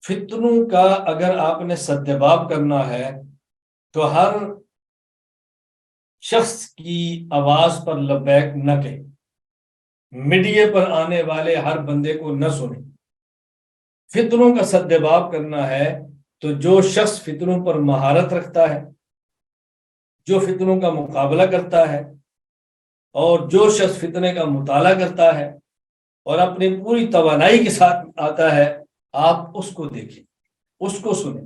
فتنوں کا اگر آپ نے سدباب کرنا ہے تو ہر شخص کی آواز پر لبیک نہ کہیں، میڈیا پر آنے والے ہر بندے کو نہ سنیں۔ فتنوں کا سدباب کرنا ہے تو جو شخص فتنوں پر مہارت رکھتا ہے، جو فتنوں کا مقابلہ کرتا ہے، اور جو شخص فتنے کا مطالعہ کرتا ہے اور اپنی پوری توانائی کے ساتھ آتا ہے، آپ اس کو دیکھیں، اس کو سنیں۔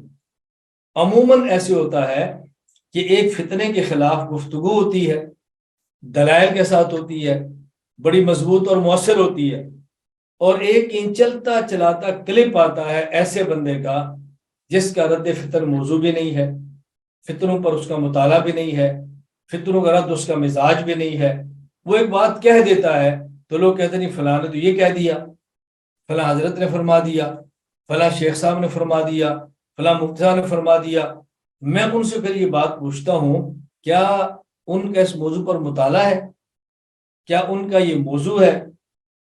عموماً ایسے ہوتا ہے کہ ایک فتنے کے خلاف گفتگو ہوتی ہے، دلائل کے ساتھ ہوتی ہے، بڑی مضبوط اور مؤثر ہوتی ہے، اور ایک چلتا چلاتا کلپ آتا ہے ایسے بندے کا جس کا رد فتن موضوع بھی نہیں ہے، فتنوں پر اس کا مطالعہ بھی نہیں ہے، فتنوں کا رد اس کا مزاج بھی نہیں ہے۔ وہ ایک بات کہہ دیتا ہے تو لوگ کہتے ہیں نہیں فلاں نے تو یہ کہہ دیا، فلاں حضرت نے فرما دیا، فلاں شیخ صاحب نے فرما دیا، فلاں مفتی صاحب نے فرما دیا۔ میں ان سے پھر یہ بات پوچھتا ہوں، کیا ان کا اس موضوع پر مطالعہ ہے؟ کیا ان کا یہ موضوع ہے؟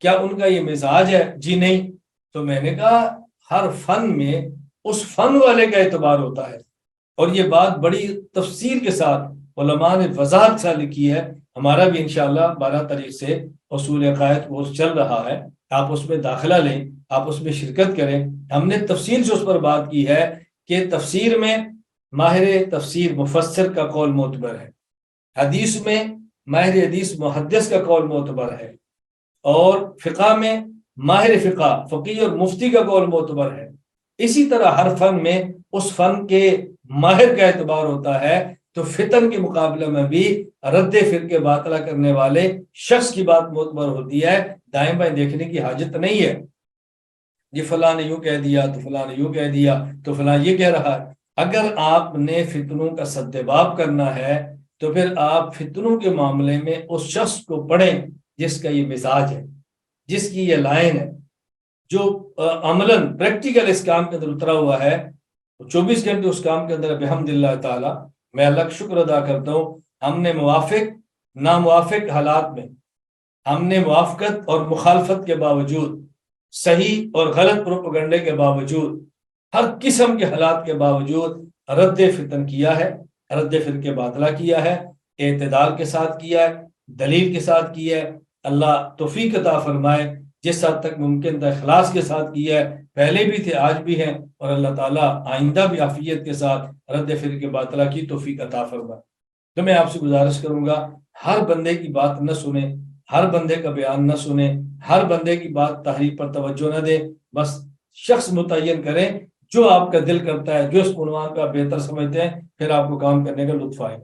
کیا ان کا یہ مزاج ہے؟ جی نہیں۔ تو میں نے کہا ہر فن میں اس فن والے کا اعتبار ہوتا ہے، اور یہ بات بڑی تفصیل کے ساتھ علماء نے وضاحت سے لکھی ہے۔ ہمارا بھی انشاءاللہ 12 تاریخ سے اصول عقائد کورس چل رہا ہے، آپ اس میں داخلہ لیں، آپ اس میں شرکت کریں۔ ہم نے تفصیل سے اس پر بات کی ہے کہ تفسیر میں ماہر تفسیر مفسر کا قول معتبر ہے، حدیث میں ماہر حدیث محدث کا قول معتبر ہے، اور فقہ میں ماہر فقہ فقیہ اور مفتی کا قول معتبر ہے۔ اسی طرح ہر فن میں اس فن کے ماہر کا اعتبار ہوتا ہے۔ تو فتن کے مقابلے میں بھی رد فرقے باطلہ کرنے والے شخص کی بات معتبر ہوتی ہے، دائیں بائیں دیکھنے کی حاجت نہیں ہے۔ یہ فلاں نے یوں کہہ دیا تو فلاں نے یوں کہہ دیا تو فلاں یہ کہہ رہا ہے۔ اگر آپ نے فتنوں کا سدباب کرنا ہے تو پھر آپ فتنوں کے معاملے میں اس شخص کو پڑھیں جس کا یہ مزاج ہے، جس کی یہ لائن ہے، جو عملاً پریکٹیکل اس کام کے اندر اترا ہوا ہے، 24 گھنٹے اس کام کے اندر بحمد اللہ تعالی میں اللہ کا شکر ادا کرتا ہوں۔ ہم نے موافق ناموافق حالات میں، ہم نے موافقت اور مخالفت کے باوجود، صحیح اور غلط پروپیگنڈے کے باوجود، ہر قسم کے حالات کے باوجود رد فتن کیا ہے، رد فرقے باطلہ کیا ہے، اعتدال کے ساتھ کیا ہے، دلیل کے ساتھ کیا ہے۔ اللہ توفیق عطا فرمائے، جس حد تک ممکن تھا اخلاص کے ساتھ کیا ہے، پہلے بھی تھے آج بھی ہیں، اور اللہ تعالیٰ آئندہ بھی عافیت کے ساتھ رد فرقے باطلہ کی توفیق عطا فرمائے۔ تو میں آپ سے گزارش کروں گا، ہر بندے کی بات نہ سنیں، ہر بندے کا بیان نہ سنیں، ہر بندے کی بات تحریف پر توجہ نہ دیں، بس شخص متعین کریں جو آپ کا دل کرتا ہے، جو اس عنوان کا بہتر سمجھتے ہیں، پھر آپ کو کام کرنے کا لطف آئے۔